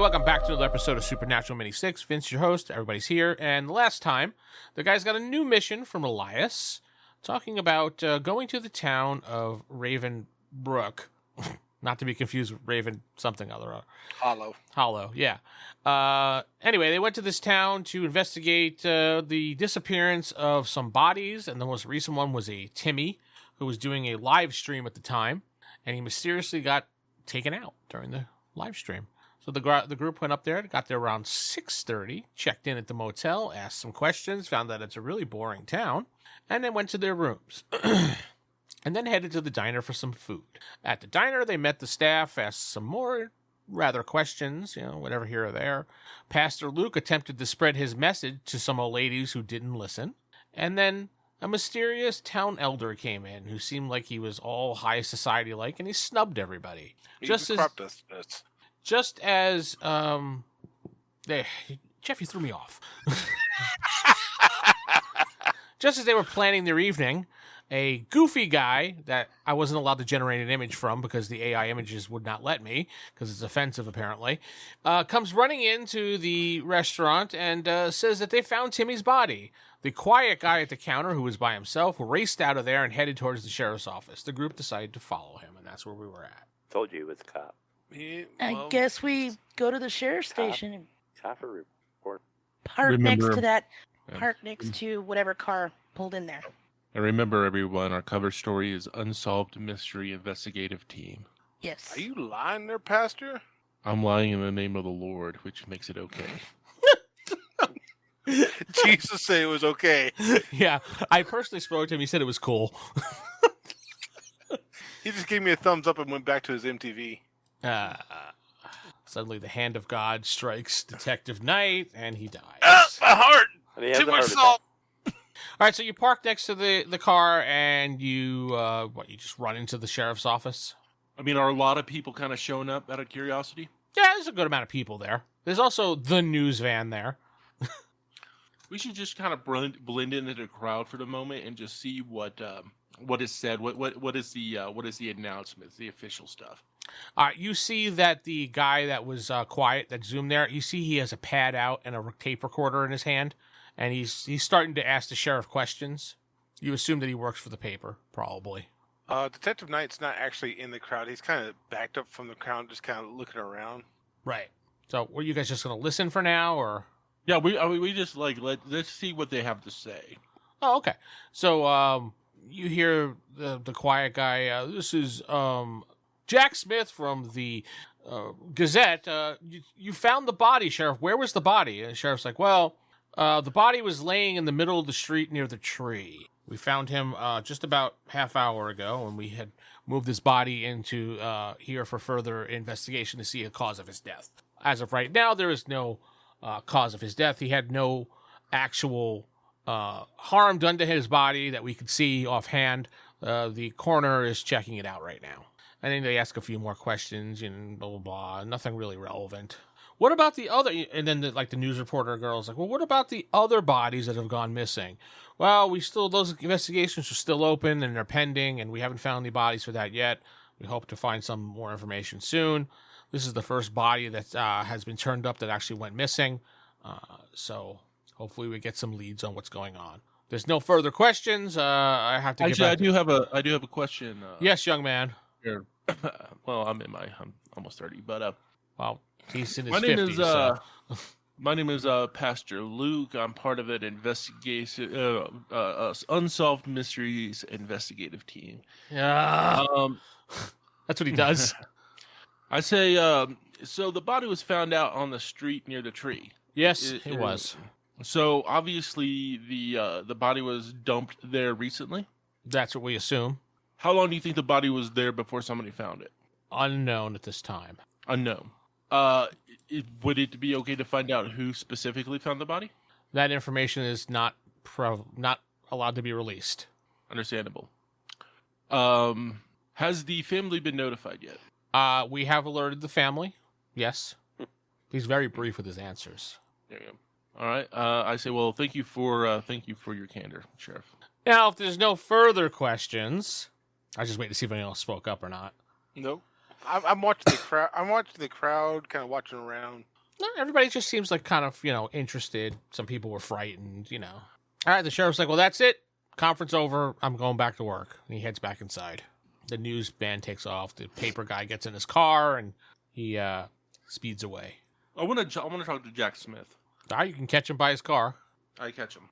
welcome back to another episode of Supernatural Mini 6. Vince, your host. Everybody's here. And last time, the guys got a new mission from Elias, talking about going to the town of Ravenbrook. Not to be confused with Raven something other. Hollow, yeah. Anyway, they went to this town to investigate the disappearance of some bodies, and the most recent one was a Timmy, who was doing a live stream at the time, and he mysteriously got taken out during the live stream. So the group went up there, got there around 6:30, checked in at the motel, asked some questions, found that it's a really boring town, and then went to their rooms. And then headed to the diner for some food. At the diner, they met the staff, asked some more rather questions, whatever here or there. Pastor Luke attempted to spread his message to some old ladies who didn't listen. And then a mysterious town elder came in who seemed like he was all high society-like, and he snubbed everybody. Just as Jeff, you threw me off. Just as they were planning their evening, a goofy guy that I wasn't allowed to generate an image from because the AI images would not let me, because it's offensive apparently, comes running into the restaurant and says that they found Timmy's body. The quiet guy at the counter, who was by himself, raced out of there and headed towards the sheriff's office. The group decided to follow him, and that's where we were at. Told you it was a cop. I guess we go to the sheriff's station and Cop or report. park next to whatever car pulled in there. And remember, everyone, our cover story is Unsolved Mystery Investigative Team. Yes. Are you lying there, Pastor? I'm lying in the name of the Lord, which makes it okay. Jesus said it was okay. Yeah, I personally spoke to him. He said it was cool. He just gave me a thumbs up and went back to his MTV. Suddenly the hand of God strikes Detective Knight, and he dies. My heart! And he has Too a much heart salt! All right, so you park next to the car, and you just run into the sheriff's office? I mean, are a lot of people kind of showing up out of curiosity? Yeah, there's a good amount of people there. There's also the news van there. We should just kind of blend into the crowd for the moment and just see what is said. What is the announcement, the official stuff? You see that the guy that was quiet, that zoomed there, you see he has a pad out and a tape recorder in his hand, and he's starting to ask the sheriff questions. You assume that he works for the paper, probably. Detective Knight's not actually in the crowd. He's kind of backed up from the crowd, just kind of looking around. Right. So, were you guys just going to listen for now, or? Yeah, we just let's see what they have to say. Oh, okay. So, you hear the quiet guy. This is Jack Smith from the Gazette. You found the body, Sheriff. Where was the body? And the sheriff's like, well, the body was laying in the middle of the street near the tree. We found him just about half hour ago, and we had moved his body into here for further investigation to see the cause of his death. As of right now, there is no cause of his death. He had no actual harm done to his body that we could see offhand. The coroner is checking it out right now. I think they ask a few more questions, blah, blah, blah. Nothing really relevant. What about the other? And then the news reporter girl's like, well, what about the other bodies that have gone missing? Well, those investigations are still open and they're pending, and we haven't found any bodies for that yet. We hope to find some more information soon. This is the first body that has been turned up that actually went missing. So hopefully we get some leads on what's going on. There's no further questions. I have to get back. I do have a question. Yes, young man. Here. Well, I'm almost 30, but well, he's in his 50s. My name is Pastor Luke. I'm part of an Unsolved Mysteries investigative team. Yeah. That's what he does. I say, so the body was found out on the street near the tree. Yes, it was. So obviously the body was dumped there recently? That's what we assume. How long do you think the body was there before somebody found it? Unknown at this time. Unknown. Would it be okay to find out who specifically found the body? That information is not allowed to be released. Understandable. Has the family been notified yet? We have alerted the family. Yes. He's very brief with his answers. There you go. All right. I say, well, thank you for your candor, Sheriff. Now, if there's no further questions, I just wait to see if anyone else spoke up or not. Nope. I'm watching the crowd. I'm watching the crowd, kind of watching around. No, everybody just seems like kind of, interested. Some people were frightened. All right, the sheriff's like, well, that's it. Conference over. I'm going back to work. And he heads back inside. The news van takes off. The paper guy gets in his car, and he speeds away. I want to talk to Jack Smith. All right, you can catch him by his car. I catch him.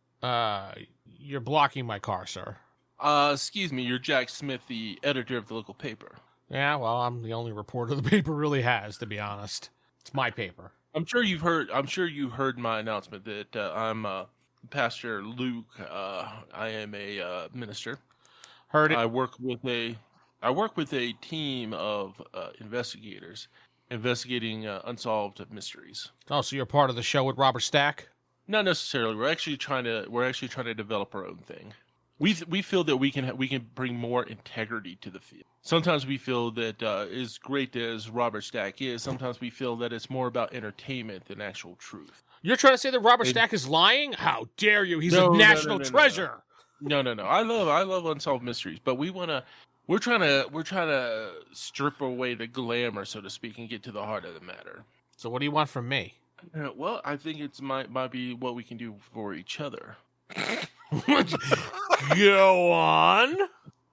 You're blocking my car, sir. Excuse me, you're Jack Smith, the editor of the local paper. Yeah, well, I'm the only reporter the paper really has, to be honest. It's my paper. I'm sure you heard my announcement that I'm Pastor Luke. I am a minister. Heard it. I work with a team of investigators investigating unsolved mysteries. Oh, so you're part of the show with Robert Stack? Not necessarily. We're actually trying to develop our own thing. We feel that we can bring more integrity to the field. Sometimes we feel that as great as Robert Stack is, sometimes we feel that it's more about entertainment than actual truth. You're trying to say that Robert Stack is lying? How dare you? He's a national treasure. No. I love unsolved mysteries, but we're trying to strip away the glamour, so to speak, and get to the heart of the matter. So what do you want from me? Well, I think it might be what we can do for each other. Go on.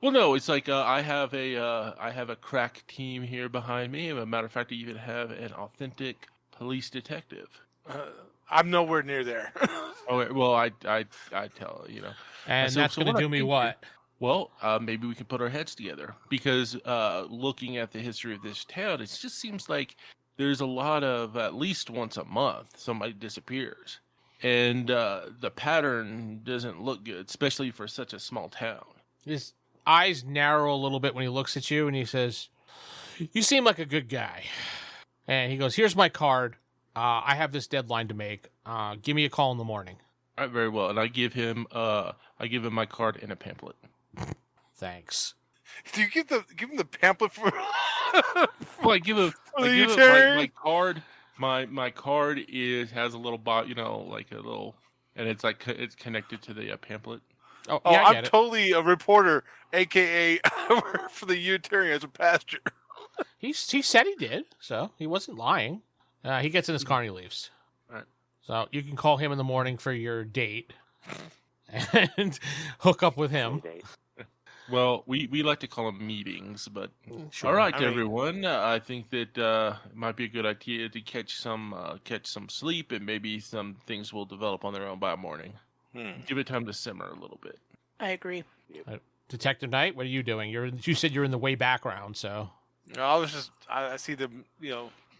Well, no, it's like I have a crack team here behind me. As a matter of fact, I even have an authentic police detective. I'm nowhere near there. Oh, well, I tell you know. And that's going to do me what? Well, maybe we can put our heads together because looking at the history of this town, it just seems like there's a lot of at least once a month somebody disappears, and the pattern doesn't look good, especially for such a small town. His eyes narrow a little bit when he looks at you, and he says, "You seem like a good guy." And he goes, "Here's my card. I have this deadline to make. Give me a call in the morning." All right, very well. And I give him my card and a pamphlet. Thanks. Do you give him the pamphlet for? Well, I give him my card. My card has a little like a little, and it's connected to the pamphlet. Oh, yeah, I'm totally a reporter, aka for the Unitarian as a pastor. He said he did, so he wasn't lying. He gets in his car and he leaves. All right. So you can call him in the morning for your date and hook up with him. Well, we like to call them meetings, but Sure. all right, everyone. I think that it might be a good idea to catch some sleep, and maybe some things will develop on their own by morning. Give it time to simmer a little bit. I agree. Detective Knight, what are you doing? You said you're in the way background, so. No, I see them,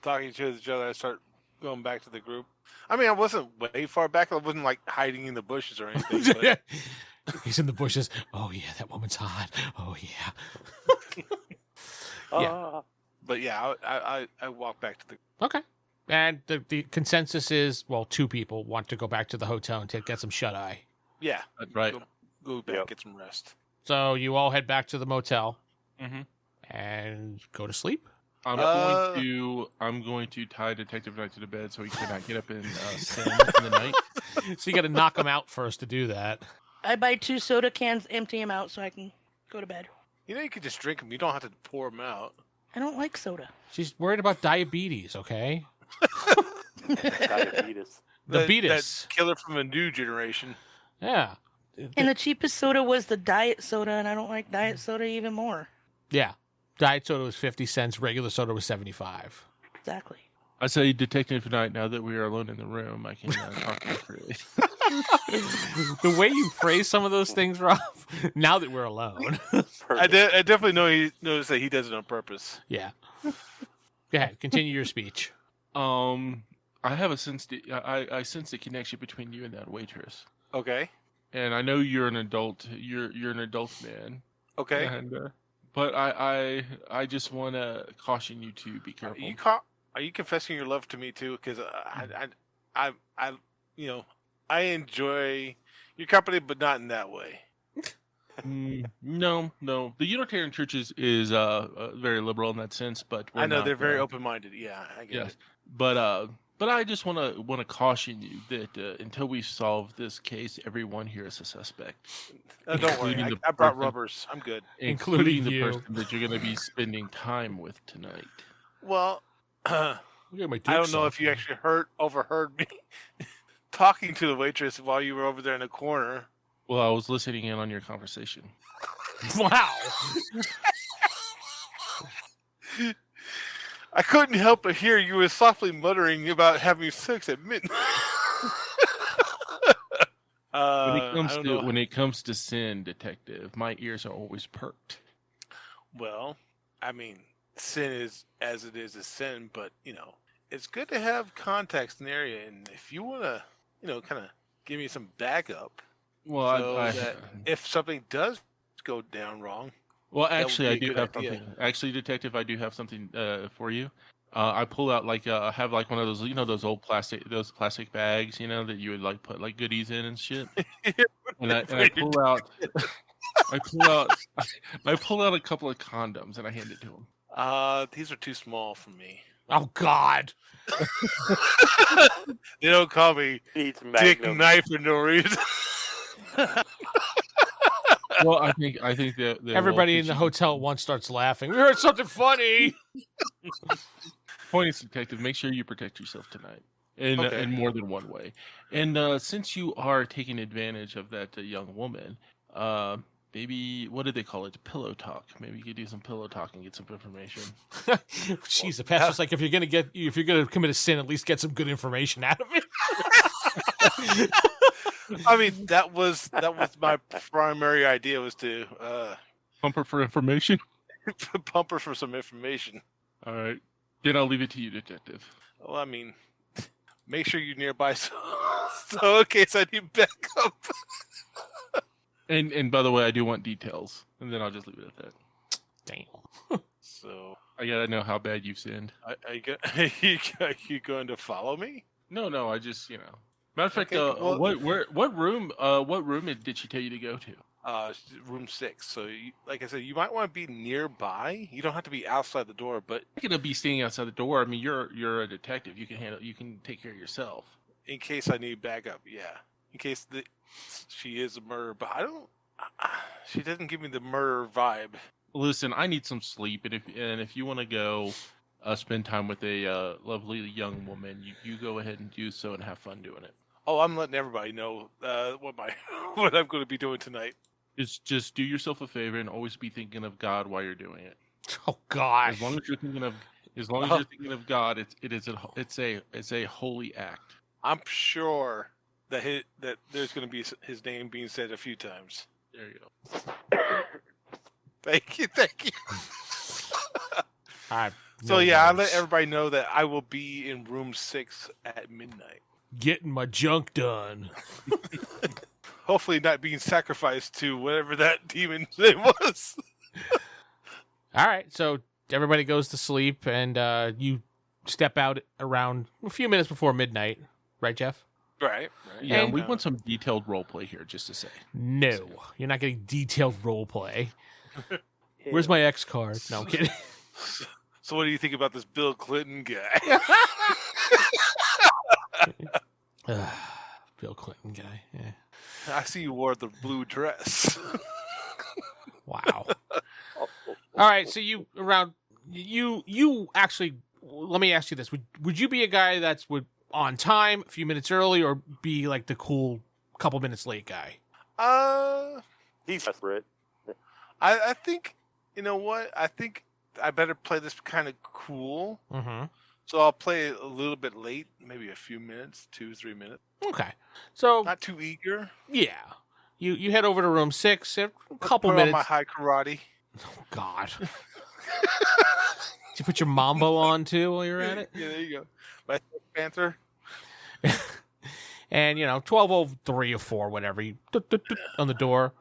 talking to each other. I start going back to the group. I mean, I wasn't way far back. I wasn't like hiding in the bushes or anything. But... He's in the bushes. Oh yeah, that woman's hot. Oh yeah. Yeah. But yeah, I walk back to the. Okay. And the consensus is, well, 2 people want to go back to the hotel and get some shut eye. Yeah. Right. Go back, get some rest. So you all head back to the motel Mm-hmm. and go to sleep. I'm going to tie Detective Knight to the bed so he cannot get up and sin in the night. So you got to knock him out first to do that. I buy 2 soda cans, empty them out so I can go to bed. You could just drink them. You don't have to pour them out. I don't like soda. She's worried about diabetes, okay? Diabetes. The beatus. That killer from a new generation. Yeah. And the cheapest soda was the diet soda, and I don't like diet soda even more. Yeah. Diet soda was 50 cents. Regular soda was 75. Exactly. I say, Detective Knight, now that we are alone in the room, I can talk to you freely. The way you phrase some of those things, Rob, now that we're alone. I definitely know he knows that he does it on purpose. Yeah. Go ahead. Continue your speech. I have a sense I sense the connection between you and that waitress. Okay. And I know you're an adult. You're an adult man. Okay. And but I just want to caution you to be careful. Are you confessing your love to me too? Because I enjoy your company, but not in that way. No. The Unitarian Church is very liberal in that sense, but I know they're very open-minded. Yeah, I get it. But I just want to caution you that until we solve this case, everyone here is a suspect. Don't worry, I brought rubbers. I'm good. Including the you. person that you're going to be spending time with tonight. Well, Look at my dick I don't know sucked. if you actually overheard me talking to the waitress while you were over there in the corner. Well, I was listening in on your conversation. Wow. I couldn't help but hear you were softly muttering about having sex at midnight. When it comes to sin, detective, my ears are always perked. Well, I mean, sin is as it is a sin, but it's good to have context in the area. And if you want to, kind of give me some backup, Well, that if something does go down wrong. Well, actually, I be a do good have idea. something. Actually, detective, I do have something for you. I pull out I have like one of those, those old plastic bags, that you would like put like goodies in and shit. And I pull out, I pull out a couple of condoms and I hand it to him. These are too small for me. Oh God. They don't call me Needs Dick Magnum. Knife for no reason. Well, I think that Everybody in the hotel at once starts laughing. We heard something funny. Point is, detective, make sure you protect yourself tonight Okay. in more than one way. And since you are taking advantage of that young woman, maybe what do they call it? Pillow talk. Maybe you could do some pillow talk and get some information. Jeez, the pastor's like, if you're gonna commit a sin, at least get some good information out of it. I mean, that was my primary idea, was to Pump her for information. pump her for some information. All right, then I'll leave it to you, detective. Well, I mean, make sure you're nearby, so in case I need backup. And by the way, I do want details, and then I'll just leave it at that. Damn. So, I gotta know how bad you've sinned. are you going to follow me? No, I just Matter of fact, Okay, well- what room did she tell you to go to? Room 6. So, like I said, you might want to be nearby. You don't have to be outside the door, but You're gonna be standing outside the door. I mean, you're a detective. You can take care of yourself. in case I need backup, yeah. In case she is a murderer, but I don't. She doesn't give me the murder vibe. Listen, I need some sleep, and if you want to go spend time with a lovely young woman, you go ahead and do so and have fun doing it. Oh, I'm letting everybody know what I'm going to be doing tonight. Just do yourself a favor and always be thinking of God while you're doing it. Oh God. As long as you're thinking of God, it's a holy act. I'm sure that there's going to be his name being said a few times. There you go. Thank you. So No yeah, I worries. let everybody know that I will be in room 6 at midnight. Getting my junk done. Hopefully, not being sacrificed to whatever that demon name was. All right, so everybody goes to sleep, and you step out around a few minutes before midnight, right, Jeff? Right. Yeah, And- we want some detailed role play here, just to say. No, you're not getting detailed role play. Where's my X card? No, I'm kidding. So, what do you think about this Bill Clinton guy? Bill Clinton guy. Yeah. I see you wore the blue dress. Wow. All right, so you actually, let me ask you this: would you be a guy that's on time, a few minutes early, or be like the cool couple minutes late guy? He's desperate. I think, you know what? I think I better play this kind of cool. Mm-hmm. So I'll play a little bit late, maybe a few minutes, 2-3 minutes. Okay, so Not too eager. yeah, you head over to room 6. A couple Put on minutes. my high karate. Oh God. Did you put your mambo on too while you're at it? Yeah, there you go. My Panther. And 12:03 or 4, whatever. You on the door.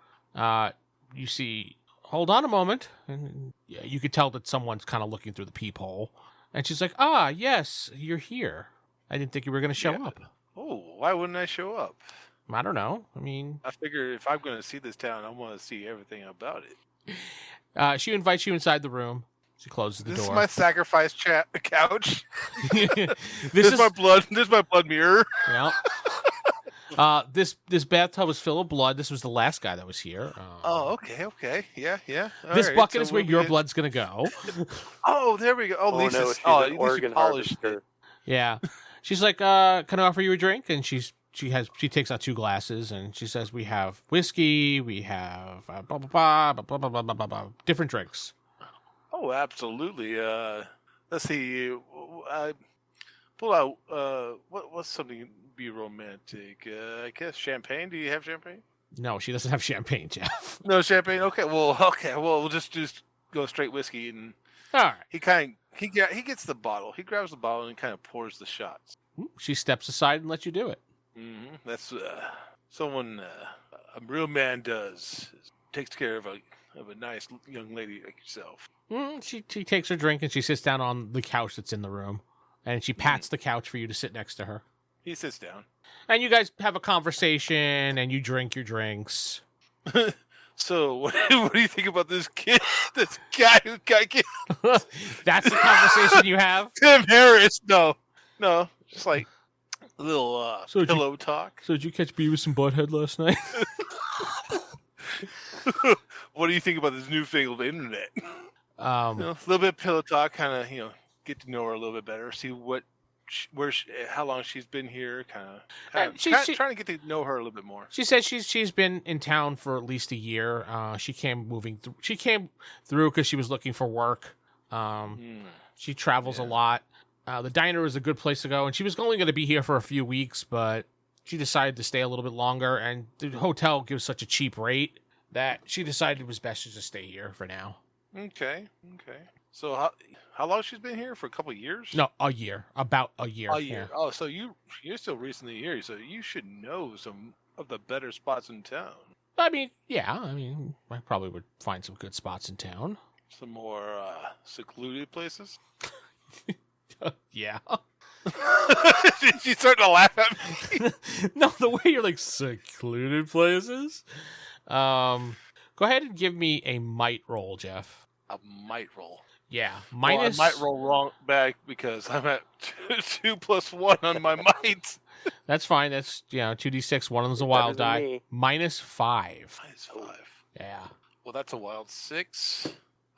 You see. Hold on a moment. And yeah, you could tell that someone's kind of looking through the peephole. And she's like, "Ah, yes, you're here. I didn't think you were going to show Yeah. up. Oh, why wouldn't I show up? I don't know. I mean, I figure if I'm going to see this town, I want to see everything about it. she invites you inside the room. She closes the This door. is my sacrifice couch. this This is is my blood. This is my blood mirror. yeah. This bathtub is full of blood. This was the last guy that was here. Oh, okay. Yeah. All This right, bucket so is where we'll your be- blood's gonna go. Oh, there we go. Oh, Oh Lisa. no, she's at an least you organ polished it. harvester. Yeah. She's like, can I offer you a drink? And she takes out 2 glasses and she says, we have whiskey, we have blah, blah, blah, blah, blah, blah, blah, blah, blah, blah, different drinks. Oh, absolutely. Let's see. I pull out. What's something to be romantic? I guess champagne. Do you have champagne? No, she doesn't have champagne, Jeff. No champagne. Okay. Well, we'll just go straight whiskey, and All right. he gets the bottle. He grabs the bottle and kind of pours the shots. She steps aside and lets you do it. That's someone a real man does. Takes care of a nice young lady like yourself. She takes her drink and she sits down on the couch that's in the room. And she pats the couch for you to sit next to her. He sits down. And you guys have a conversation and you drink your drinks. So, what do you think about this kid? This guy who got killed? That's the conversation you have? Tim Harris. No. Just like a little So pillow talk. So did you catch Beavis and Butthead last night? What do you think about this newfangled internet? Um, A little bit of pillow talk, kind of, get to know her a little bit better, see how long she's been here, trying to get to know her a little bit more. She says she's been in town for at least a year. She came through because she was looking for work. She travels a lot. The diner is a good place to go, and she was only going to be here for a few weeks, but she decided to stay a little bit longer, and the hotel gives such a cheap rate that she decided it was best to just stay here for now. Okay. So how long she's been here? For a couple of years? No, a year. About a year. A year. Yeah. Oh, so you're still recently here, so you should know some of the better spots in town. I mean, yeah. I probably would find some good spots in town. Some more secluded places? Yeah. She's starting to laugh at me. No, the way you're like secluded places. Go ahead and give me a might roll, Jeff. A might roll. Yeah, minus. Well, I might roll wrong back because I'm at 2 + 1 on my might. That's fine. That's 2d6. One of them's a wild die. -5. -5. Yeah. Well, that's a wild 6.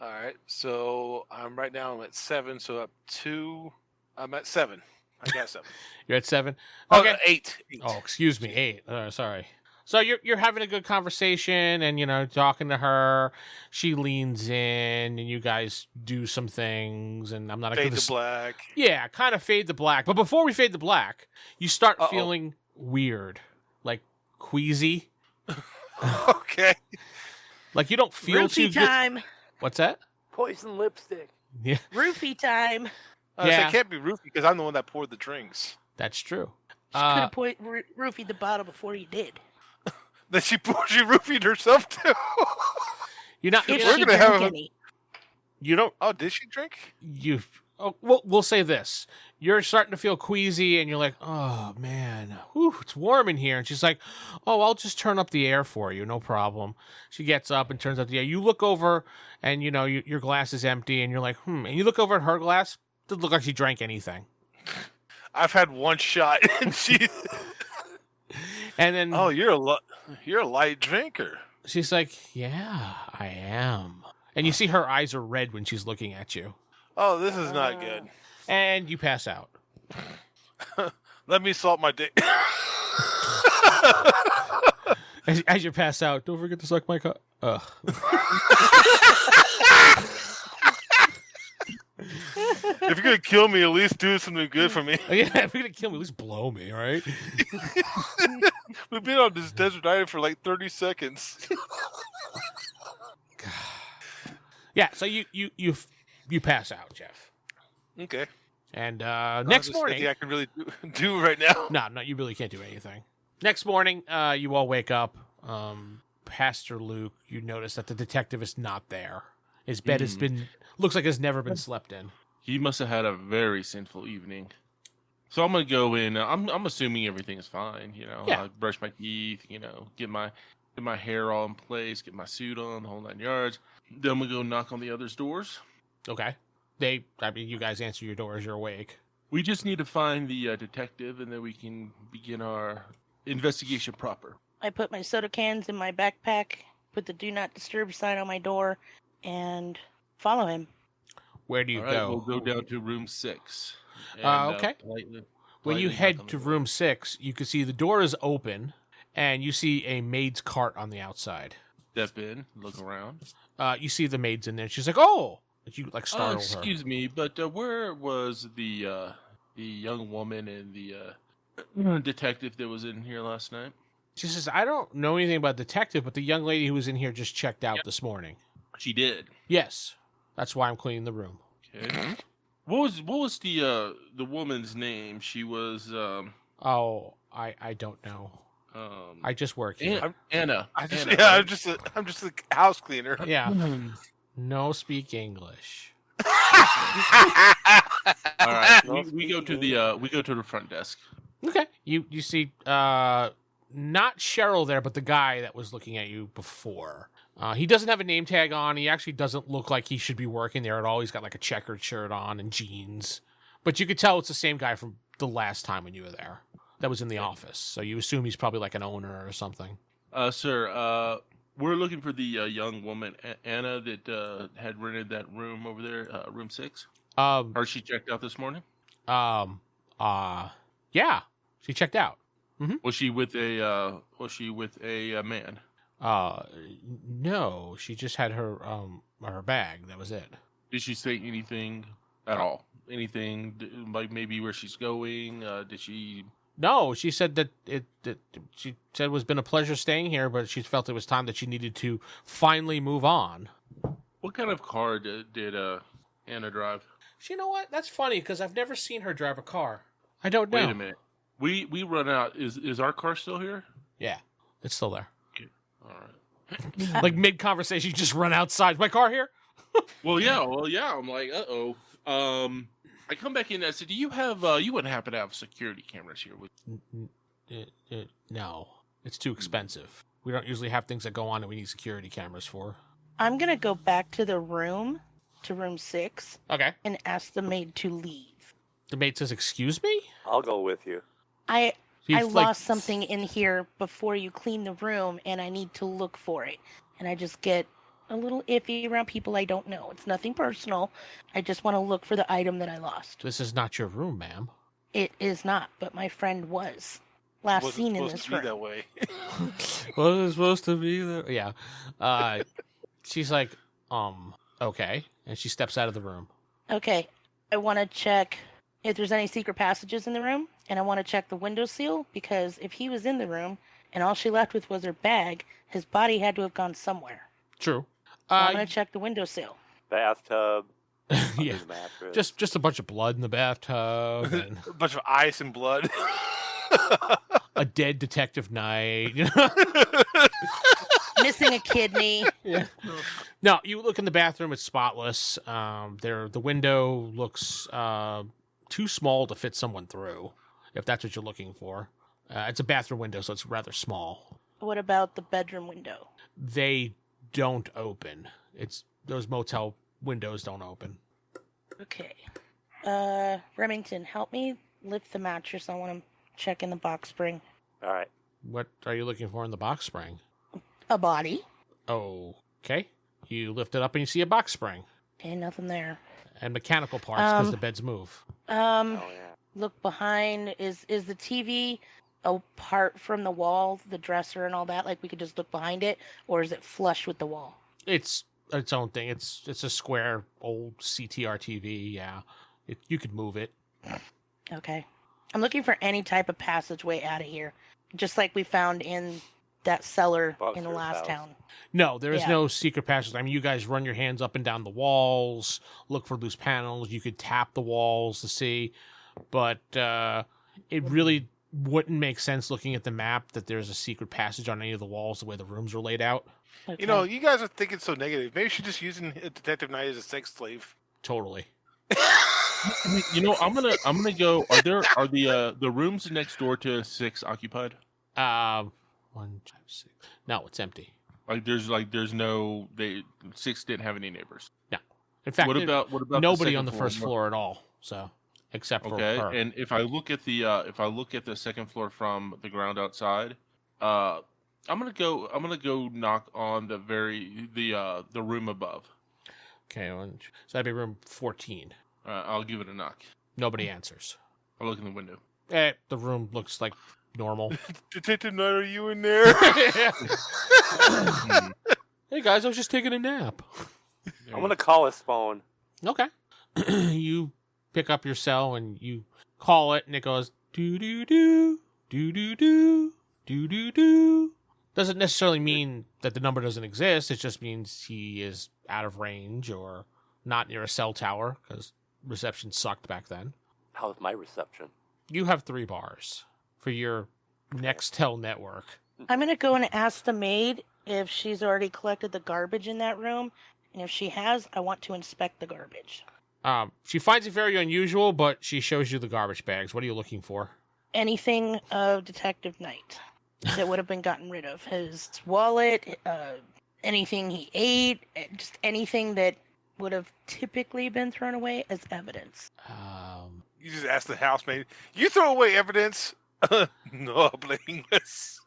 All right. So I'm at 7. So up 2. I'm at 7. I got 7. You're at 7. Okay. Okay. 8. Oh, excuse me. 8. Sorry. So you're having a good conversation and talking to her. She leans in and you guys do some things and I'm not fade to black. Yeah, kind of fade to black. But before we fade to black, you start feeling weird, like queasy. Okay. Like you don't feel Roofie too good. time. What's that? Poison lipstick. Yeah. Roofie time. So it can't be roofie because I'm the one that poured the drinks. That's true. She could have roofied the bottle before you did. Then she roofied herself too. You're not. If We're she gonna have any. You don't. Oh, did she drink? We'll say this. You're starting to feel queasy, and you're like, oh, man, it's warm in here. And she's like, oh, I'll just turn up the air for you. No problem. She gets up and turns up the air. You look over, and, your glass is empty, and you're like, And you look over at her glass. Doesn't look like she drank anything. I've had one shot, and she... And then... Oh, you're a light drinker. She's like, yeah, I am. And you see her eyes are red when she's looking at you. Oh, this is not good. And you pass out. Let me salt my dick. As you pass out, don't forget to suck my cock. Ugh. If you're gonna kill me, at least do something good for me. Yeah, if you're gonna kill me, at least blow me, all right? We've been on this desert island for like 30 seconds. Yeah, so you pass out, Jeff. Okay. And next morning, I can really do right now. No, you really can't do anything. Next morning, you all wake up. Pastor Luke, you notice that the detective is not there. His bed looks like it's never been slept in. He must have had a very sinful evening. So I'm gonna go in. I'm assuming everything is fine. Yeah. I brush my teeth. Get my hair all in place. Get my suit on. The whole 9 yards. Then I'm gonna go knock on the others' doors. Okay. You guys answer your door as you're awake. We just need to find the detective, and then we can begin our investigation proper. I put my soda cans in my backpack, put the do not disturb sign on my door, and follow him. Where do you All right, go? We'll go down to room 6. And, Okay. politely When you knock head on the to door. room 6, you can see the door is open, and you see a maid's cart on the outside. Step in, look around. You see the maid's in there. She's like, "Oh!" You like Oh, startle her. excuse me, but where was the young woman and the detective that was in here last night? She says, "I don't know anything about detective, but the young lady who was in here just checked out this morning." She did. Yes, that's why I'm cleaning the room. Okay. What was the woman's name? She was Oh, I don't know. I just work here. Anna. I'm just Anna, I'm just a house cleaner. Yeah, right? no speak English. All right. No we go to the front desk. Okay, you see, not Cheryl there, but the guy that was looking at you before. He doesn't have a name tag on. He actually doesn't look like he should be working there at all. He's got like a checkered shirt on and jeans. But you could tell it's the same guy from the last time when you were there that was in the office. So you assume he's probably like an owner or something. Sir, we're looking for the young woman, Anna, that had rented that room over there, room 6. Or she checked out this morning? Yeah, she checked out. Was she with a man? No, she just had her bag. That was it. Did she say anything at all? Anything like maybe where she's going? Did she? No, she said that she said it was been a pleasure staying here, but she felt it was time that she needed to finally move on. What kind of car did Anna drive? You know what? That's funny because I've never seen her drive a car. I don't know. Wait a minute. We run out. Is our car still here? Yeah, it's still there. Okay. All right. Like mid conversation, you just run outside. My car here? Well, yeah. I'm like, I come back in and I said, do you have? You wouldn't happen to have security cameras here, would you? No, it's too expensive. We don't usually have things that go on that we need security cameras for. I'm gonna go back to the room, to room 6, Okay. and ask the maid to leave. The maid says, "Excuse me." I'll go with you. I She's lost something in here before you clean the room, and I need to look for it. And I just get a little iffy around people I don't know. It's nothing personal. I just want to look for the item that I lost. This is not your room, ma'am. It is not, but my friend was last Wasn't seen in supposed this to be room. that way. Was supposed to be there? Yeah. She's like, okay, and she steps out of the room. Okay, I want to check if there's any secret passages in the room, and I want to check the window seal, because if he was in the room and all she left with was her bag, his body had to have gone somewhere. True. So I'm going to check the window seal. Bathtub. Yeah. Under the mattress. Just a bunch of blood in the bathtub and A bunch of ice and blood. a dead detective night. Missing a kidney. Yeah. No, you look in the bathroom; it's spotless. The window looks too small to fit someone through, if that's what you're looking for. It's a bathroom window, so it's rather small. What about the bedroom window? They don't open. Those motel windows don't open. Okay. Remington, help me lift the mattress. I want to check in the box spring. All right. What are you looking for in the box spring? A body. Okay. You lift it up and you see a box spring Okay, nothing there. and mechanical parts because the beds move. Oh yeah. Look behind. Is the TV apart from the wall, the dresser and all that? Like we could just look behind it, or is it flush with the wall? It's its own thing. It's a square old CTR TV. Yeah, you could move it. Okay. I'm looking for any type of passageway out of here, just like we found in that cellar in the Boxer's last house. town. No, there is Yeah. no secret passage. I mean, you guys run your hands up and down the walls, look for loose panels. You could tap the walls to see, but it really wouldn't make sense looking at the map that there's a secret passage on any of the walls the way the rooms are laid out. Okay. You know, you guys are thinking so negative. Maybe she's just using Detective Knight as a sex slave. Totally. You know, I'm gonna go. Are the rooms next door to 6 occupied? 1, 5, 6. No, it's empty. There's no 6 didn't have any neighbors. In fact, What about nobody the on the second first floor at all. So, except for Okay, her. and if I look at the second floor from the ground outside, I'm gonna go knock on the room above. Okay, so that'd be room 14. I'll give it a knock. Nobody answers. I look in the window. The room looks like normal. Detective Knight, are you in there? Hmm. Hey guys, I was just taking a nap. I'm gonna call his phone. Okay. You pick up your cell and you call it, and it goes doo doo doo doo doo doo doo doo doo. Doesn't necessarily mean that the number doesn't exist. It just means he is out of range or not near a cell tower because reception sucked back then. How's my reception? You have 3 bars for your Nextel network. I'm gonna go and ask the maid if she's already collected the garbage in that room, and if she has, I want to inspect the garbage. She finds it very unusual, but she shows you the garbage bags. What are you looking for? Anything of Detective Knight that would have been gotten rid of. His wallet, anything he ate, just anything that would have typically been thrown away as evidence. You just ask the housemaid. You throw away evidence? No, blameless.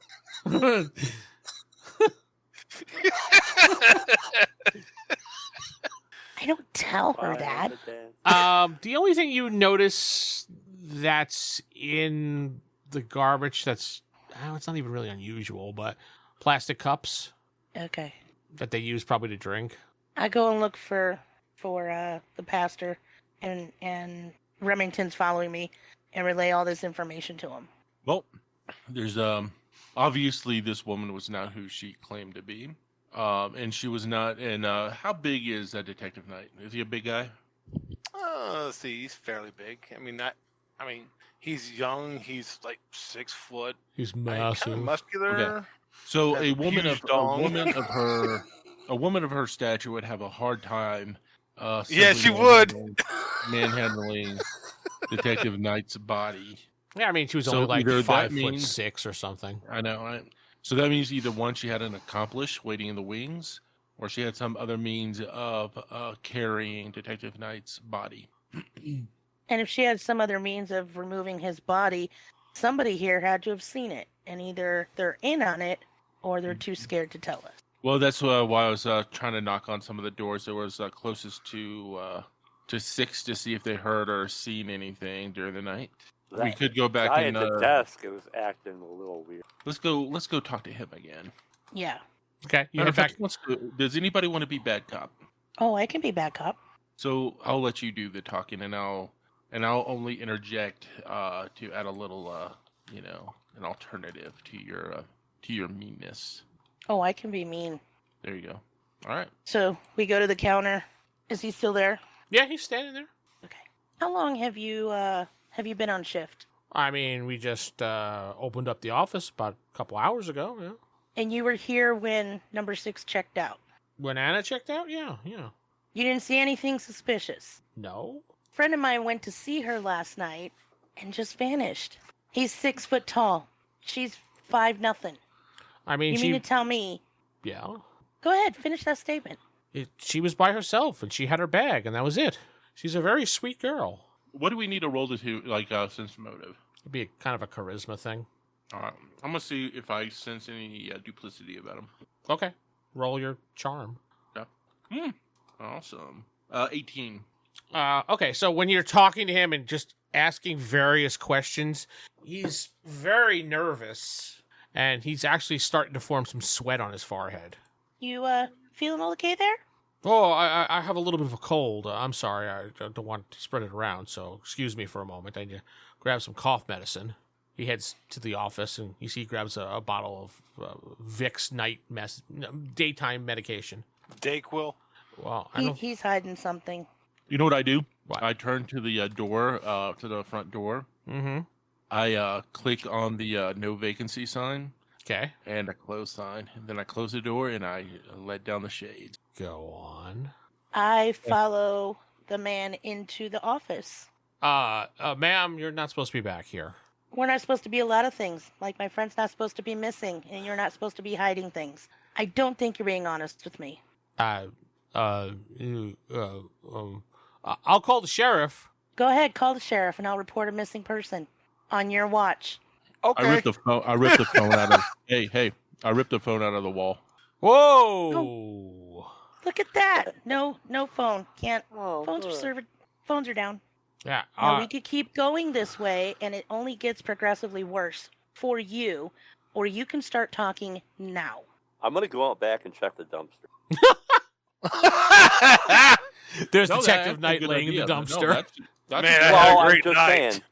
I don't tell her that. The only thing you notice that's in the garbage that's, it's not even really unusual, but plastic cups Okay. that they use probably to drink. I go and look for the pastor, and Remington's following me, and relay all this information to him. Well, there's obviously this woman was not who she claimed to be, and she was not. And how big is that Detective Knight? Is he a big guy? Let's see, he's fairly big. I mean, he's young. He's like 6 foot. He's Kind massive. of muscular. Okay. So Has a a woman huge of dong. a woman of her stature would have a hard time. Yeah, simply she would. manhandling Detective Knight's body. Yeah, I mean, she was So only like either that 5'6" or something. I know, right? So that means either one, she had an accomplice waiting in the wings, or she had some other means of carrying Detective Knight's body. And if she had some other means of removing his body, somebody here had to have seen it, and either they're in on it or they're too scared to tell us. Well, that's why I was trying to knock on some of the doors that was closest to 6 to see if they heard or seen anything during the night. We could go back guy and at the desk. It was acting a little weird. let's go talk to him again. Yeah. Okay, you Matter head of fact, back. does anybody want to be bad cop? Oh, I can be bad cop. So I'll let you do the talking, and I'll only interject to add a little, an alternative to your meanness. Oh, I can be mean. There you go. All right. So we go to the counter. Is he still there? Yeah, he's standing there. Okay. How long have you been on shift? I mean, we just opened up the office about a couple hours ago. Yeah. And you were here when number 6 checked out. When Anna checked out, yeah. You didn't see anything suspicious. No. A friend of mine went to see her last night and just vanished. He's 6 foot tall. She's 5'0". I mean, You mean to tell me? yeah. Go ahead, finish that statement. She was by herself, and she had her bag, and that was it. She's a very sweet girl. What do we need to roll to sense motive? It'd be kind of a charisma thing. All right. I'm gonna see if I sense any duplicity about him. Okay. Roll your charm. Awesome. 18. Okay, so when you're talking to him and just asking various questions, he's very nervous, and he's actually starting to form some sweat on his forehead. You feeling okay there? Oh, I have a little bit of a cold. I'm sorry, I don't want to spread it around, so excuse me for a moment. I need to grab some cough medicine. He heads to the office, and you see he grabs a bottle of Vicks daytime medication. Dayquil. Well, I don't... He's hiding something. You know what I do? What? I turn to the door, to the front door. Mm-hmm. I click on the no vacancy sign Okay. and a close sign. And then I close the door and I let down the shades. Go on. I follow the man into the office. Ma'am, you're not supposed to be back here. We're not supposed to be a lot of things. Like my friend's not supposed to be missing, and you're not supposed to be hiding things. I don't think you're being honest with me. I'll call the sheriff. Go ahead, call the sheriff, and I'll report a missing person on your watch. Okay. I ripped the phone out of. Hey! I ripped the phone out of the wall. Whoa! Look at that. No phone. Can't. Oh, Phones are good. Phones are down. Yeah. Now we could keep going this way, and it only gets progressively worse for you, or you can start talking now. I'm gonna go out back and check the dumpster. There's No, Detective that's a Knight good laying in idea. the No, dumpster. that's Man, a I good had a Well, idea. great I'm just night. saying.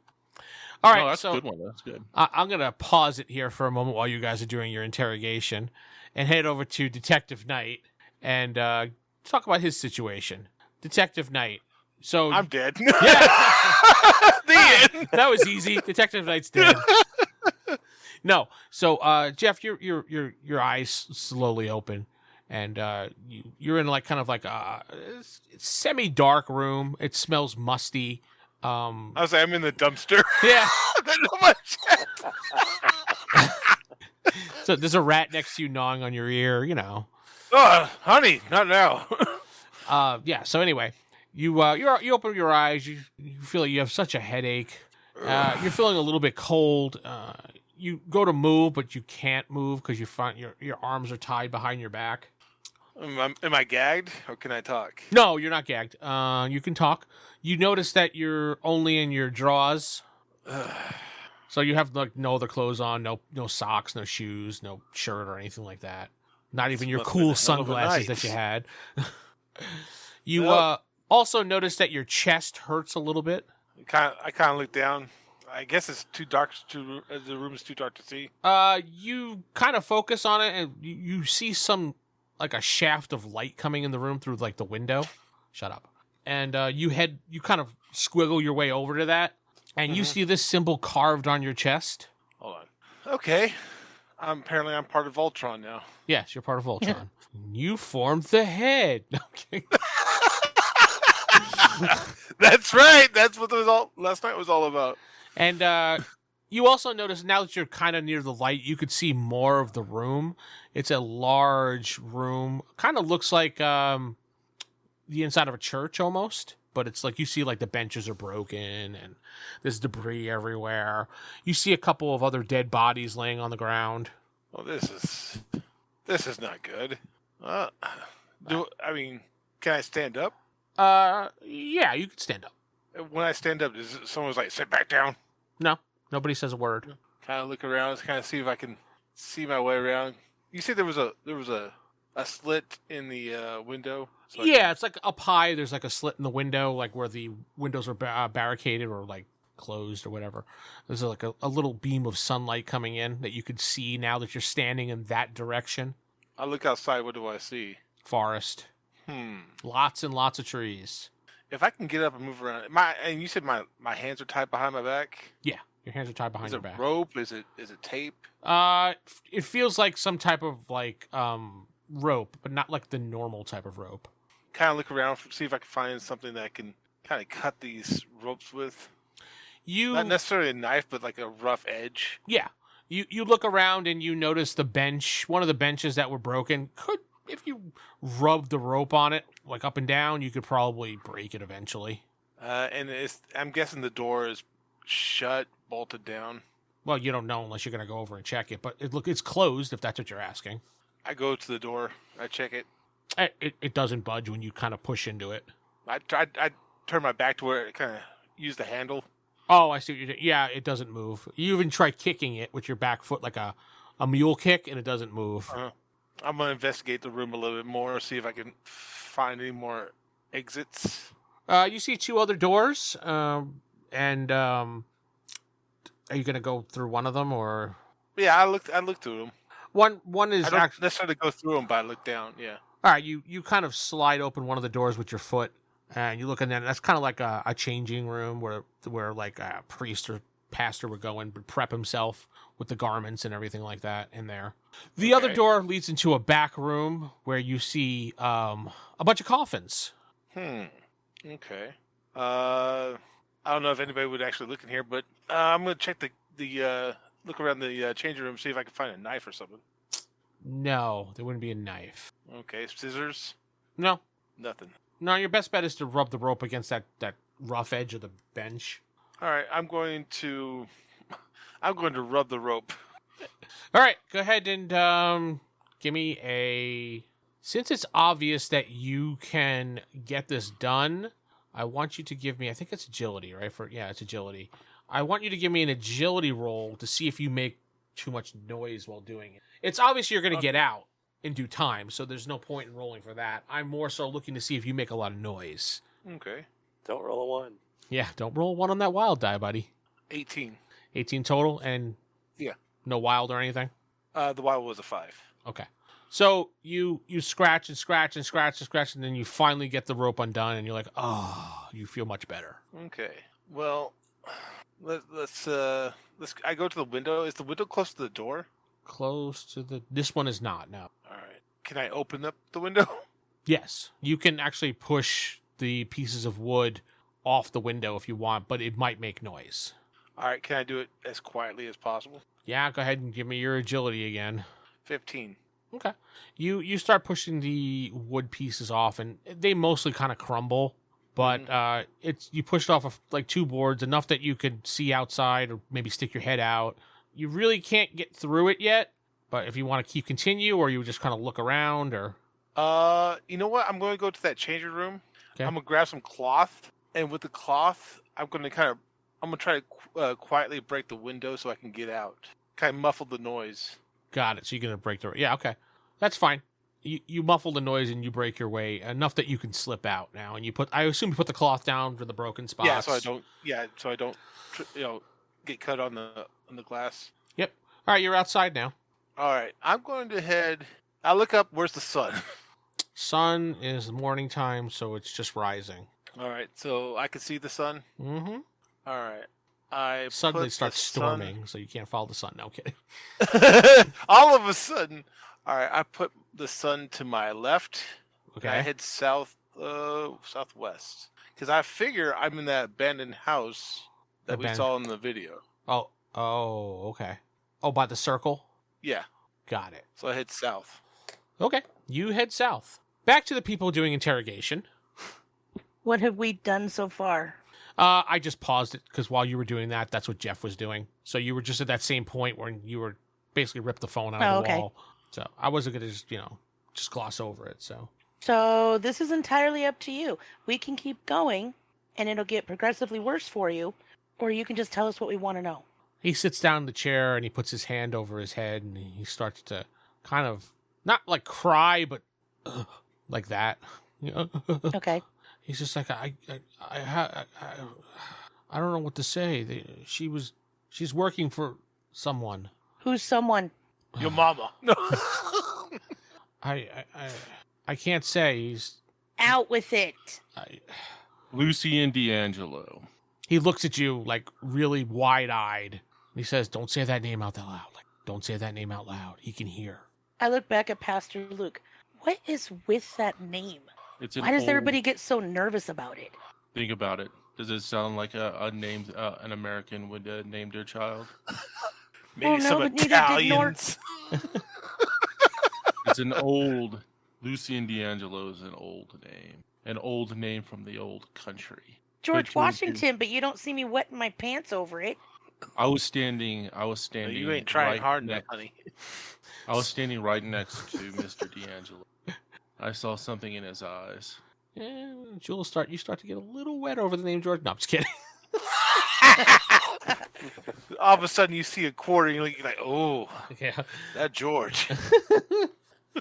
All No, right, that's so a good one. That's good. I'm going to pause it here for a moment while you guys are doing your interrogation and head over to Detective Knight and talk about his situation. Detective Knight. So I'm dead. Yeah. The end. That was easy. Detective Knight's dead. No. So Jeff, your eyes slowly open and you're in like kind of like a semi-dark room. It smells musty. I was like, I'm in the dumpster. Yeah. There's no much. So there's a rat next to you gnawing on your ear, you know. Oh, honey, not now. Yeah. So anyway, you open your eyes. You feel like you have such a headache. You're feeling a little bit cold. You go to move, but you can't move because you find your arms are tied behind your back. Am I gagged or can I talk? No, you're not gagged. You can talk. You notice that you're only in your drawers. So you have like no other clothes on, no socks, no shoes, no shirt or anything like that. Not even your must've cool been a hell of a sunglasses night. that you had. You Well- also notice that your chest hurts a little bit. I kind of look down. I guess it's too dark. The room is too dark to see. You kind of focus on it, and you see some like a shaft of light coming in the room through like the window. Shut up. And you kind of squiggle your way over to that, and you Mhm. see this symbol carved on your chest. Hold on. Okay. Apparently I'm part of Voltron now. Yes, you're part of Voltron. You formed the head. Okay. That's right. That's what last night was all about. And you also notice now that you're kind of near the light, you could see more of the room. It's a large room. Kind of looks like the inside of a church almost, but it's like you see like the benches are broken and there's debris everywhere. You see a couple of other dead bodies laying on the ground. Well, this is not good. Can I stand up? Yeah, you could stand up. When I stand up, does someone's like sit back down? No, nobody says a word. Kind of look around, kind of see if I can see my way around. You said there was a slit in the window. So Yeah, it's like up high. There's like a slit in the window, like where the windows are barricaded or like closed or whatever. There's like a little beam of sunlight coming in that you could see now that you're standing in that direction. I look outside. What do I see? Forest, lots and lots of trees. If I can get up and move around, and you said my hands are tied behind my back. Yeah, your hands are tied behind Is your it back. rope? Is it tape? It feels like some type of like rope, but not like the normal type of rope. Kind of look around, see if I can find something that I can kind of cut these ropes with. Not necessarily a knife, but like a rough edge. Yeah. You look around and you notice the bench, one of the benches that were broken. If you rub the rope on it, like up and down, you could probably break it eventually. And I'm guessing the door is shut, bolted down. Well, you don't know unless you're going to go over and check it, but it's closed if that's what you're asking. I go to the door, I check it. It doesn't budge when you kind of push into it. I turn my back to where it kind of use the handle. Oh, I see what you're doing. Yeah, it doesn't move. You even try kicking it with your back foot like a mule kick, and it doesn't move. I'm going to investigate the room a little bit more, see if I can find any more exits. You see two other doors, are you going to go through one of them, or Yeah, I looked through them. one is I don't actually necessarily go through them, but I look down, yeah. all right? You kind of slide open one of the doors with your foot, and you look in there. And that's kind of like a changing room where like a priest or pastor would go and prep himself with the garments and everything like that in there. The other Okay. door leads into a back room where you see a bunch of coffins. Okay. I don't know if anybody would actually look in here, but I'm going to check the look around the changing room, see if I can find a knife or something. No, there wouldn't be a knife. Okay, scissors, No, nothing. no. Your best bet is to rub the rope against that rough edge of the bench. All right, I'm going to rub the rope. All right, go ahead and give me a. Since it's obvious that you can get this done, I want you to give me, I think it's agility, right? It's agility. I want you to give me an agility roll to see if you make too much noise while doing it. It's obvious you're going to get out in due time, so there's no point in rolling for that. I'm more so looking to see if you make a lot of noise. Okay. Don't roll a 1. Yeah, don't roll 1 on that wild die, buddy. 18. 18 total, and no wild or anything? The wild was a 5. Okay. So you scratch and scratch and scratch and scratch, and then you finally get the rope undone, and you're like, oh, you feel much better. Okay. Well, let's. I go to the window. Is the window close to the door? Close to the... This one is not, no. All right. Can I open up the window? Yes. You can actually push the pieces of wood off the window if you want, but it might make noise. All right. Can I do it as quietly as possible? Yeah, go ahead and give me your agility again. 15. Okay. You start pushing the wood pieces off, and they mostly kind of crumble, but it's you pushed off of like 2 boards, enough that you could see outside or maybe stick your head out. You really can't get through it yet, but if you want to continue, or you just kind of look around, or... You know what? I'm going to go to that changing room. Okay. I'm going to grab some cloth, and with the cloth, I'm going to try to quietly break the window so I can get out. Kind of muffle the noise. Got it. So you're going to break the... Yeah, okay. That's fine. You muffle the noise and you break your way enough that you can slip out now. And I assume you put the cloth down for the broken spots. Yeah, so I don't, get cut on the glass. Yep. All right, you're outside now. All right, I'm going to head. I look up. Where's the sun? Sun is morning time, so it's just rising. All right, so I can see the sun. Mm-hmm. All right, I Suddenly put starts the sun- storming, so you can't follow the sun. No, I'm kidding. All of a sudden, all right, I put the sun to my left. Okay. I head southwest because I figure I'm in that abandoned house that we saw in the video. Oh, okay. Oh, by the circle? Yeah, Got it. so I head south. Okay, you head south. Back to the people doing interrogation. What have we done so far? I just paused it because while you were doing that, that's what Jeff was doing. So you were just at that same point where you were basically ripped the phone out of the wall. So I wasn't going to just gloss over it. So this is entirely up to you. We can keep going, and it'll get progressively worse for you, or you can just tell us what we want to know. He sits down in the chair and he puts his hand over his head and he starts to kind of, not like cry, but like that. Okay. He's just like, I don't know what to say. She's working for someone. Who's someone? Your mama. No. I can't say. He's Out with it. Lucy and D'Angelo. He looks at you like really wide-eyed. He says, "Don't say that name out loud. Like, don't say that name out loud. He can hear." I look back at Pastor Luke. What is with that name? It's an Why does old- everybody get so nervous about it? Think about it. Does it sound like a name an American would name their child? Maybe Oh, no, some but neither did Italians. It's an old... Lucy and D'Angelo is an old name. An old name from the old country. George Which would be- Washington, but you don't see me wetting my pants over it. I was standing You ain't trying right hard enough, next, honey. I was standing right next to Mr. D'Angelo. I saw something in his eyes. Yeah, you start to get a little wet over the name George. No, I'm just kidding. All of a sudden, you see a quarter, and you're like, "Oh, Yeah. that George."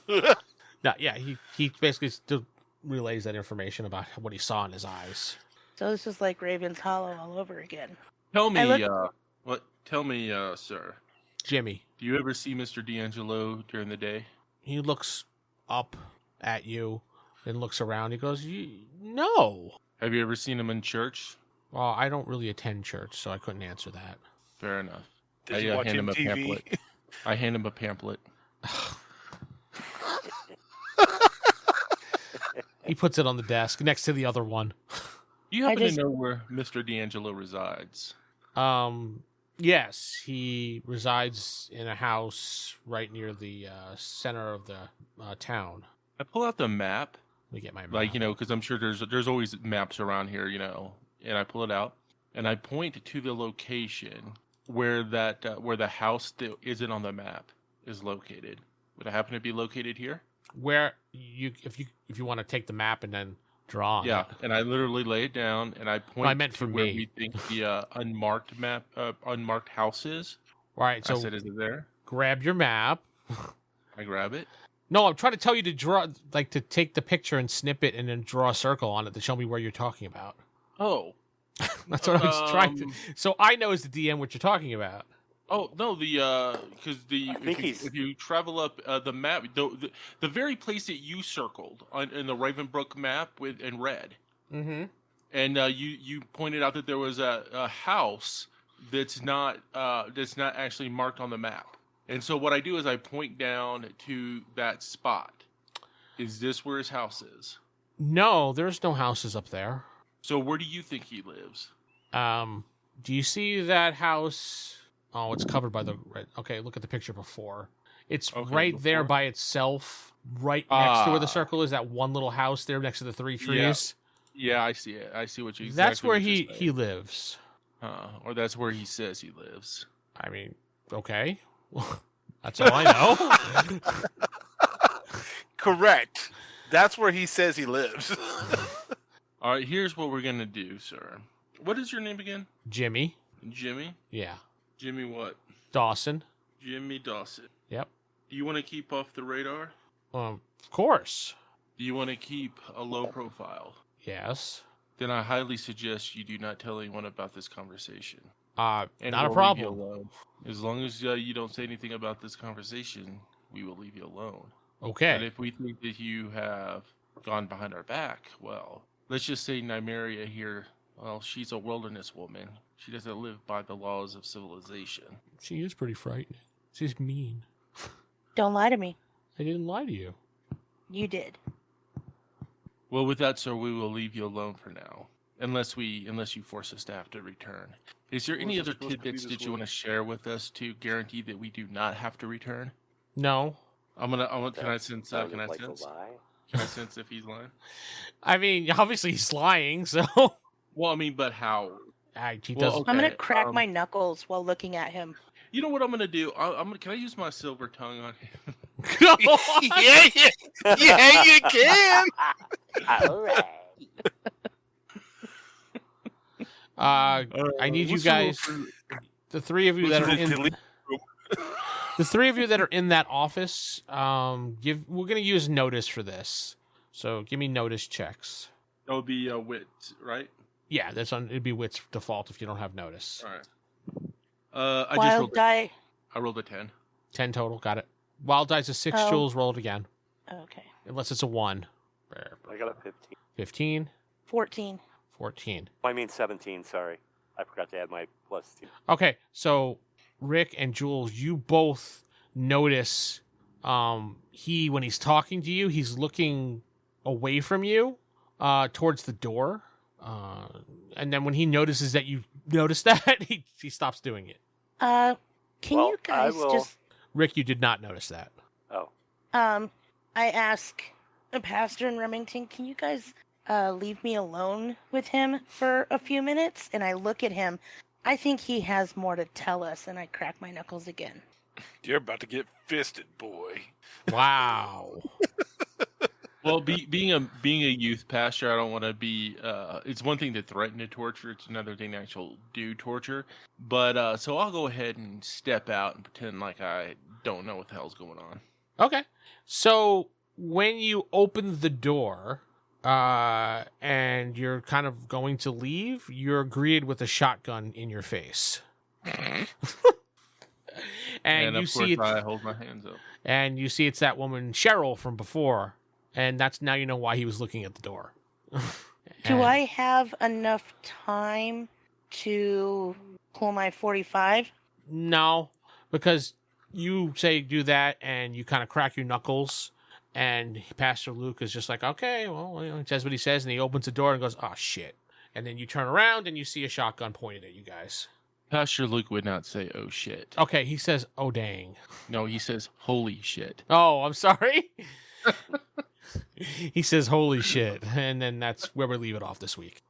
No, yeah, he basically still relays that information about what he saw in his eyes. So this is like Raven's Hollow all over again. Tell me, look- Tell me, sir. Jimmy, Do you ever see Mr. D'Angelo during the day? he looks up at you and looks around. He goes, "No." Have you ever seen him in church? Well, I don't really attend church, so I couldn't answer that. Fair enough. Did you watch hand him a MTV? pamphlet. I hand him a pamphlet. He puts it on the desk next to the other one. Do you I happen just- to know where Mr. D'Angelo resides? Yes, he resides in a house right near the center of the town. I pull out the map, Let me get my map. like, because I'm sure there's always maps around here, and I pull it out and I point to the location where where the house that isn't on the map is located. Would it happen to be located here? Where if you want to take the map and then Draw on Yeah, it. and I literally lay it down and I point I meant to for where me. we think the unmarked house is. All right, I so said, "Is it there?" grab your map. I grab it. No, I'm trying to tell you to draw, like to take the picture and snip it and then draw a circle on it to show me where you're talking about. Oh, That's what I was trying to. um, So I know as the DM what you're talking about. Oh no, because I think if you travel up the map, the very place that you circled in the Ravenbrook map in red, Mm-hmm. and you pointed out that there was a house that's not actually marked on the map. And so what I do is I point down to that spot. Is this where his house is? No, there's no houses up there. So where do you think he lives? Do you see that house? Oh, it's covered by the red. Okay, look at the picture before. It's Okay, right there before? by itself, right next to where the Ah. circle is. That one little house there next to the 3 trees. Yeah, I see it. I see what you. That's exactly where what you're he saying. lives. Or that's where he says he lives. I mean, okay, that's all I know. Correct. That's where he says he lives. All right, here's what we're gonna do, sir. What is your name again? Jimmy. Jimmy. Yeah. Jimmy what? Dawson. Jimmy Dawson. Yep. Do you want to keep off the radar? Of course. Do you want to keep a low profile? Yes. Then I highly suggest you do not tell anyone about this conversation. Not And a we'll leave you problem. alone. As long as you don't say anything about this conversation, we will leave you alone. But Okay. if we think that you have gone behind our back, well, let's just say Nymeria here, well, she's a wilderness woman. She doesn't live by the laws of civilization. She is pretty frightening. She's mean. Don't lie to me. I didn't lie to you. You did. Well, with that, sir, we will leave you alone for now, unless you force us to have to return. Is there any Wasn't other supposed to be tidbits this that you way. want to share with us to guarantee that we do not have to return? No. Can I sense? Sounded Can I like sense? a lie. Can I sense if he's lying? I mean, obviously he's lying, so Well, I mean, but how? he Well, doesn't. I'm gonna Okay, crack my knuckles while looking at him. You know what I'm gonna do? Can I use my silver tongue on him? yeah, you can. All right. I need you What's the rule guys, for- the three of you that are What's the in delete the three of you that are in that office. We're gonna use notice for this. So give me notice checks. That would be wit, right? Yeah, it'd be wits default if you don't have notice. All right. I just Wild rolled. die. I rolled a 10. 10 total, got it. Wild dice is 6 Oh. Jules, roll it again. Okay. Unless it's a 1. I got a 15. 15, 14. 14. I mean 17, sorry. I forgot to add my plus 2. Okay, so Rick and Jules, you both notice when he's talking to you, he's looking away from you towards the door. And then when he notices that you notice that, he stops doing it. Can Well, you guys I will- just Rick, you did not notice that. Oh. I ask Pastor and Remington, can you guys leave me alone with him for a few minutes? And I look at him. I think he has more to tell us, and I crack my knuckles again. You're about to get fisted, boy. Wow. Well, being a youth pastor, I don't want to be. It's one thing to threaten to torture; it's another thing to actually do torture. But so I'll go ahead and step out and pretend like I don't know what the hell's going on. Okay. So when you open the door and you're kind of going to leave, you're greeted with a shotgun in your face. and you of see course, it's, I hold my hands up. and you see it's that woman Cheryl from before, and that's now you know why he was looking at the door. Do And- I have enough time to pull my 45? No, because you say do that, and you kind of crack your knuckles, and Pastor Luke is just like, okay, well, you know, he says what he says, and he opens the door and goes, oh, shit. And then you turn around, and you see a shotgun pointed at you guys. Pastor Luke would not say "oh shit." Okay, he says, oh, dang. No, he says "holy shit." Oh, I'm sorry. He says, holy shit. And then that's where we leave it off this week.